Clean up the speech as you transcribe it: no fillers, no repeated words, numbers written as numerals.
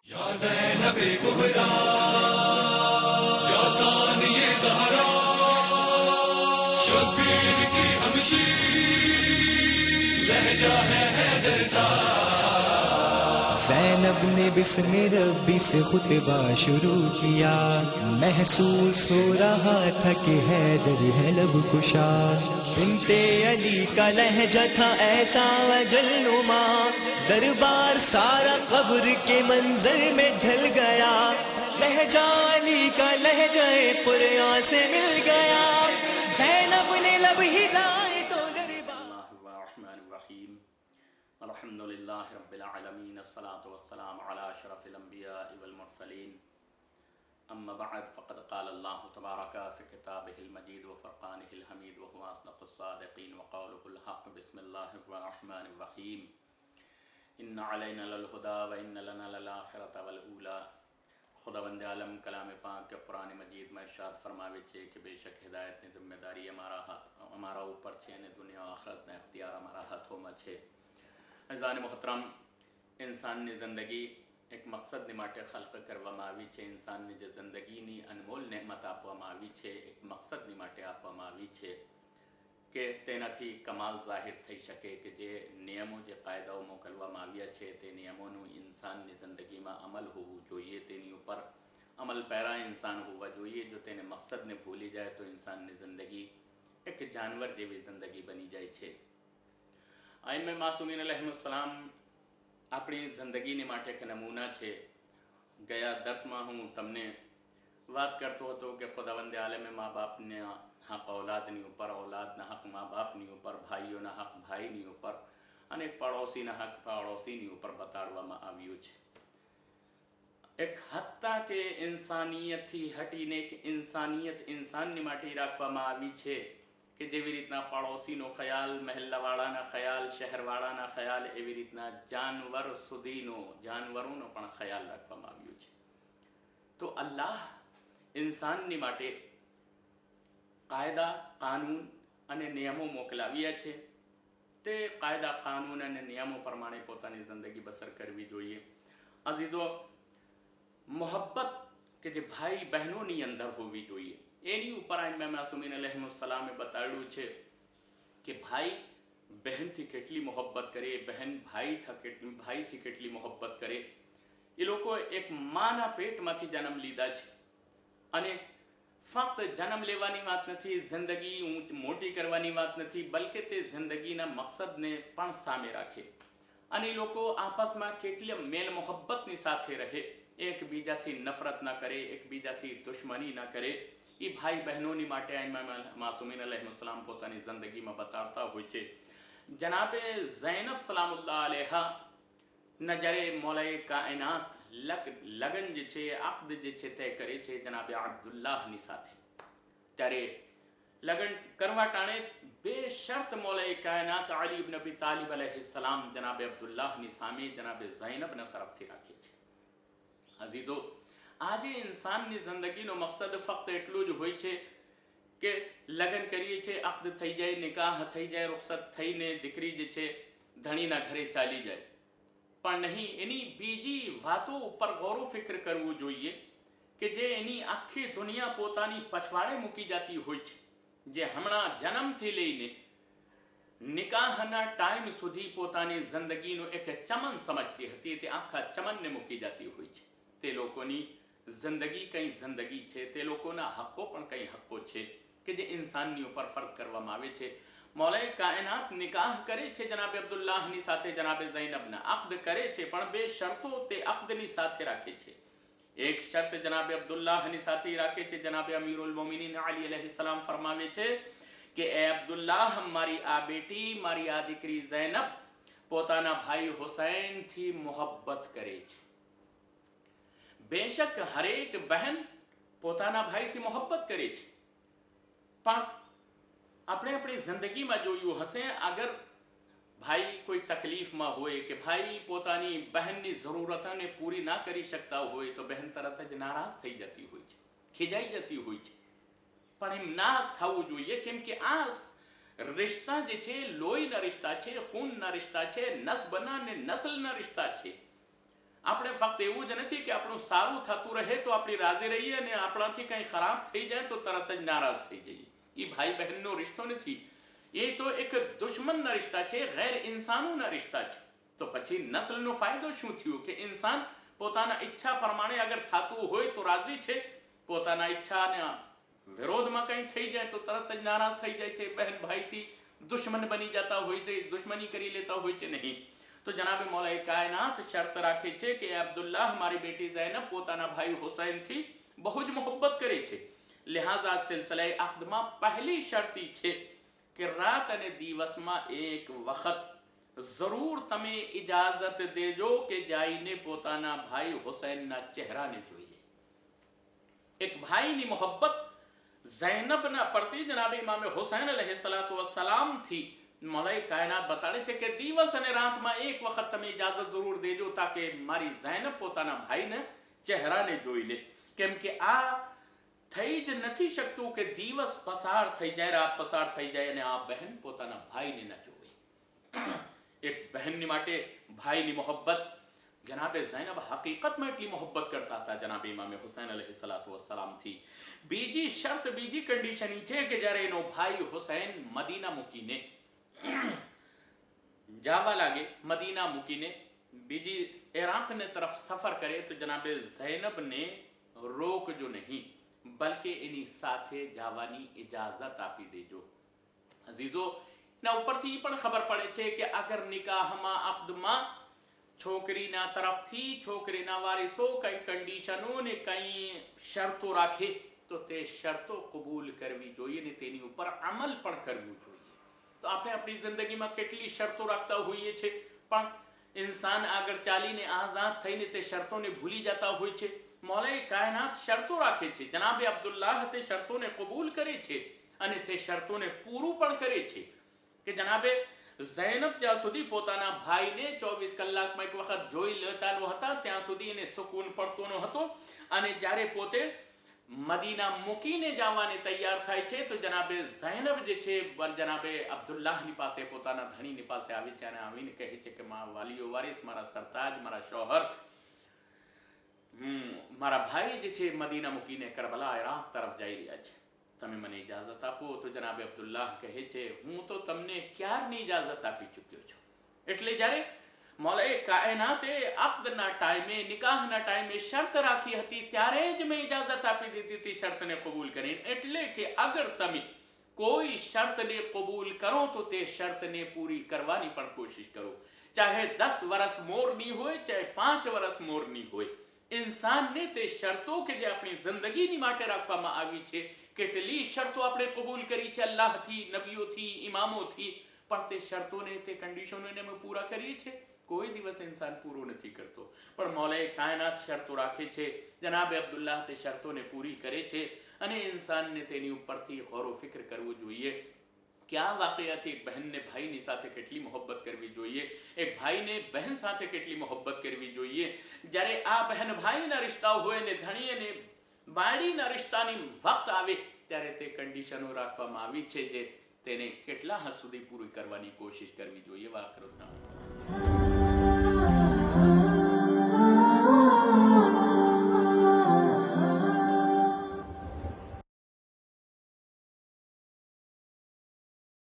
या ज़ैनब कुबरा या सानिए ज़हरा शब्बीर की हमशी लहजा है हैदर सा। ज़ैनब ने बिस्म रब्बी से खुतबा शुरू किया, महसूस हो रहा था कि हैदर है लब कुशा। बिन्ते अली का लहजा था ऐसा वजलनुमा, दरबार सारा कब्र के मंजर में ढल गया। लहजा अली का लहजा कुरआन से मिल गया, ज़ैनब ने लब हिलाए तो Bismillahirrahmanirrahim. Alhamdulillahi Rabbil Alameen. As-salatu was-salamu ala ashrafil anbiya'i wal mursaleen. Amma ba'd, faqad qala Allah tabaraka fi kitabihil majid wa furqanihil hamid wa huwa asdaqus sadiqin wa qawluhul haqq. Bismillahirrahmanirrahim. Inna alayna lal huda wa inna lana lal akhirata wal ula. खुदावंद आलम कलाम पाक के कुरान मजीद में इरशाद फरमावे छे कि बेशक हिदायत ની जिम्मेदारी અમારા ઉપર છે અને દુનિયા આખરતના ઇખ્તિયાર અમારા હાથોમાં છે। અઝાન મોહતરમ, ઇન્સાનની જિંદગી એક મકસદની માટે ખલ્ક કરવામાં આવી છે। ઇન્સાનની જે જિંદગીની અનમોલ નેમત આપવામાં આવી છે એક મકસદની માટે આપવામાં આવી છે કે તેનાથી કમાલ જાહેર થઈ શકે કે જે નિયમો જે કાયદાઓ મોકલવામાં આવ્યા છે તે નિયમોનું ઇન્સાનની જિંદગીમાં અમલ હોવું જોઈએ, તેની ઉપર અમલ પેરા ઇન્સાન હોવા જોઈએ। જો તેને મકસદને ભૂલી જાય તો ઇન્સાનની જિંદગી એક જાનવર જેવી જિંદગી બની જાય છે। આઈમે માસૂમીન અલૈહિસ્સલામ આપણી જિંદગીની માટે એક નમૂના છે। ગયા દર્સમાં હું તમને વાત કરતો હતો કે ખુદાવંદ આલમે મા બાપને હક ઔલાદની ઉપર, ઔલાદના હક મા બાપની ઉપર, ભાઈઓના હક ભાઈની ઉપર અને પડોશીના હક પડોશીની ઉપર બતાડવામાં આવ્યું છે। એક હત્તા કે ઇન્સાનિયતથી હટીને એક ઇન્સાનિયત ઇન્સાનની માટે રાખવામાં આવી છે કે જેવી રીતના પડોશીનો ખ્યાલ, મહેલ્લાવાળાના ખ્યાલ, શહેરવાળાના ખ્યાલ, એવી રીતના જાનવર સુધીનો જાનવરોનો પણ ખ્યાલ રાખવામાં આવ્યો છે। તો અલ્લાહ ઇન્સાનની માટે કાયદા, કાનૂન અને નિયમો મોકલાવ્યા છે। તે કાયદા, કાનૂન અને નિયમો પ્રમાણે પોતાની જિંદગી બસર કરવી જોઈએ। અઝીઝો, મોહબ્બત કે જે ભાઈ બહેનોની અંદર હોવી જોઈએ એની ઉપર ઇમામ માસૂમીન અલૈહિસ્સલામે બતાડ્યું છે કે ભાઈ બહેનથી કેટલી મોહબ્બત કરે, બહેન ભાઈથી કેટલી મોહબ્બત કરે। એ લોકો એક માના પેટમાંથી જન્મ લીધા છે અને ફક્ત જન્મ લેવાની વાત નથી, જિંદગી મોટી કરવાની વાત નથી, બલકે તે જિંદગીના મકસદને પણ સામે રાખે અને એ લોકો આપસમાં કેટલી મેલ મોહબ્બતની સાથે રહે, એકબીજાથી નફરત ના કરે, એકબીજાથી દુશ્મની ના કરે। એ ભાઈ બહેનોની માટે ઇમામ માસૂમીન અલૈહિસ્સલામ પોતાની જિંદગીમાં બતાવતા હોય છે। જનાબે ઝૈનબ સલામુલ્લાહ અલૈહા નજરે મૌલાએ કાયનાત લગન જે છે, અક્દ જે છે તે કરે છે જનાબે અબ્દુલ્લાહની સાથે। ત્યારે લગન કરવા ટાણે બે શર્ત મૌલાએ કાયનાત અલી ઇબ્ન અબી તાલિબ અલૈહિસ્સલામ જનાબે અબ્દુલ્લાહની સામે જનાબે ઝૈનબના તરફથી રાખે છે। અઝીઝો, આજે ઇન્સાનની જિંદગીનો મકસદ ફક્ત એટલું જ હોય છે કે લગ્ન કરીએ છીએ, અક્દ થઈ જાય, નિકાહ થઈ જાય, રૂખસત થઈને દીકરી જે છે ધણીના ઘરે ચાલી જાય, પણ નહીં, એની બીજી વાતો ઉપર ગૌર ફિક્ર કરવું જોઈએ કે જે એની આખી દુનિયા પોતાની પછવાડે મૂકી જતી હોય છે। જે હમણાં જન્મથી લઈને નિકાહના ટાઈમ સુધી પોતાની જિંદગીનો એક ચમન સમજતી હતી, તે આખા ચમનને મૂકી જતી હોય છે। તે લોકોની જિંદગી કઈ જિંદગી છે, તે લોકોના હક્કો પણ કઈ હક્કો છે કે જે ઇન્સાનની ઉપર ફરજ કરવામાં આવે છે। મૌલાએ કાયનાત નિકાહ કરે છે જનાબે અબ્દુલ્લાહની સાથે, જનાબે ઝૈનબના અક્દ કરે છે, પણ બે શરતો તે અક્દની સાથે રાખે છે। એક શરત જનાબે અબ્દુલ્લાહની સાથે રાખે છે, જનાબે અમીરુલ મોમિનીન અલી અલૈહિસ્સલામ ફરમાવે છે કે એ અબ્દુલ્લાહ, મારી આ બેટી, મારી આ દીકરી ઝૈનબ પોતાના ભાઈ હુસૈનથી મોહબ્બત કરે છે। બેશક હરેક બહેન પોતાના ભાઈથી મોહબ્બત કરે છે, પણ આપણે આપણી જિંદગીમાં જોયું હશે, અગર ભાઈ કોઈ તકલીફમાં હોય કે ભાઈ પોતાની બહેનની જરૂરતોને પૂરી ના કરી શકતા હોય તો બહેન તરત જ નારાજ થઈ જતી હોય છે, ખીજાઈ જતી હોય છે। પણ એમ ના થવું જોઈએ, કેમ કે આ રિશ્તા જે છે લોહીના રિશ્તા છે, ખૂનના રિશ્તા છે, નસબના ને નસ્લના રિશ્તા છે। આપણે ફક્ત એવું જ નથી કે આપણું સારું થતું રહે તો આપણે રાજી રહીએ અને આપણાથી કંઈ ખરાબ થઈ જાય તો તરત જ નારાજ થઈ જઈએ. એ ભાઈ બહેનનો રિશ્તો નથી, એ તો એક દુશ્મનના રિશ્તા છે, ગેર ઇન્સાનોના રિશ્તા છે. તો પછી નસ્લનો ફાયદો શું થયો કે ઇન્સાન પોતાના ઈચ્છા પ્રમાણે અગર થતું હોય તો રાજી છે, પોતાના ઈચ્છાના વિરોધમાં કંઈ થઈ જાય તો તરત જ નારાજ થઈ જાય છે, બહેન ભાઈથી દુશ્મન બની જતા હોય છે, દુશ્મની કરી લેતા હોય છે. નહીં તો જનાબે મૌલાએ કાયનાત શરત રાખે છે કે અબ્દુલ્લાહ મારી બેટી ઝૈનબ પોતાના ભાઈ હુસૈનથી બહુ જ મોહબ્બત કરે છે. લિહાઝા સિલસિલાએ અક્દમાં પહેલી શરતી છે કે રાત અને દિવસમાં એક વખત જરૂર તમે ઇજાઝત દેજો કે જાઈને પોતાના ભાઈ હુસૈનના ચહેરાને જોઈ લે. એક ભાઈની મોહબ્બત ઝૈનબના પ્રતિ જનાબ ઇમામ હુસૈન અલૈહિસ્સલાતુ વસ્સલામ થી મૌલાએ કાયનાત બતાડે છે કે દિવસ અને રાતમાં એક વખત તમે ઇજાઝત જરૂર દેજો તાકે મારી ઝૈનબ પોતાના ભાઈને ચહેરાને જોઈ લે. કેમ કે આ થઈ જ નથી શકતું કે દિવસ પસાર થઈ જાય, રાત પસાર થઈ જાય અને આ બહેન પોતાના ભાઈને ન જોવે. એક બહેનની માટે ભાઈની મોહબ્બત, જનાબે ઝૈનબ હકીકતમાં એટલી મોહબ્બત કરતા હતા જનાબ ઇમામ હુસૈન અલૈહિસ્સલાતુ વસ્સલામ થી. બીજી શરત, બીજી કન્ડિશન એ છે કે જ્યારે એનો ભાઈ હુસૈન મદીના મૂકીને જાવા લાગે, મદીના મૂકીને બીજી ઇરાકને તરફ સફર કરે તો જનાબે ઝૈનબને રોકજો નહીં, બલકે એની સાથે જવાની ઇજાઝત આપી દેજો. અઝીઝો, એના ઉપરથી પણ ખબર પડે છે કે અગર નિકાહમાં અક્દમાં છોકરીના તરફથી છોકરીના વારિસો કઈ કન્ડિશનો ને કઈ શરતો રાખે તો તે શરતો કબૂલ કરવી જોઈએ ને તેની ઉપર અમલ પણ કરવું જોઈએ. તો આપણે આપણી જિંદગીમાં કેટલી શરતો રાખતા હોઈએ છીએ, પણ ઇન્સાન આગળ ચાલીને આઝાદ થઈને તે શરતોને ભૂલી જતા હોય છે. મૌલાએ કાયનાત શરતો રાખે છે, જનાબે અબ્દુલ્લાહ તે શરતોને કબૂલ કરે છે અને તે શરતોને પૂરું પણ કરે છે કે જનાબે ઝૈનબ જ્યાં સુધી પોતાના ભાઈને 24 કલાકમાં એક વખત જોઈ લેતા ન હતા ત્યાં સુધી એને સુકૂન પડતો ન હતો. અને જ્યારે પોતે મદીના મૂકીને જવાને તૈયાર થાય છે તો જનાબે ઝૈનબ જે છે જનાબે અબ્દુલ્લાહની પાસે, પોતાના ધણીની પાસે આવે છે અને આવીને કહે છે કે મારા વાલીઓ વારિસ, મારા સરતાજ, મારા શોહર, મારા ભાઈ જે છે મદીના મૂકીને કરબલા ઇરાક તરફ જઈ રહ્યા છે, તમે મને ઇજાઝત આપો. તો જનાબે અબ્દુલ્લાહ કહે છે હું તો તમને ક્યારની ઇજાઝત આપી ચૂક્યો છું. એટલે જ્યારે મૌલાએ કાયનાતે અક્દના ટાઈમે, નિકાહના ટાઈમે શરત રાખી હતી ત્યારે જ મેં ઇજાઝત આપી દીધી હતી શરતને કબૂલ કરીને. એટલે કે અગર તમે કોઈ શરતને કબૂલ કરો તો તે શરતને પૂરી કરવાની પણ કોશિશ કરો, ચાહે 10 વર્ષ મોરની હોય, ચાહે 5 વર્ષ મોરની હોય. ઇન્સાનને તે શરતો કે જે આપણી જિંદગીની માટે રાખવામાં આવી છે, કેટલી શરતો આપણે કબૂલ કરી છે અલ્લાહથી, નબીઓથી, ઇમામોથી, પણ તે શરતોને, તે કન્ડિશનોને અમે પૂરા કરીએ છીએ? કોઈ દિવસ ઇન્સાન પૂરો નથી કરતો. પણ મૌલાએ કાયનાત શરતો રાખે છે, જનાબે અબ્દુલ્લાહ તે શરતોને પૂરી કરે છે અને ઇન્સાનને તેની ઉપરથી ગૌર ફિક્ર કરવું જોઈએ કે આ વાકયાથી એક બહેનને ભાઈની સાથે કેટલી મોહબ્બત કરવી જોઈએ, એક ભાઈને બહેન સાથે કેટલી મોહબ્બત કરવી જોઈએ. જ્યારે આ બહેન ભાઈના રિશ્તા હોય ને ધણી અને બાળીના રિશ્તાની વખત આવે ત્યારે તે કન્ડિશનો રાખવામાં આવી છે જે તેને કેટલા હદ સુધી પૂરી કરવાની કોશિશ કરવી જોઈએ. વાખિર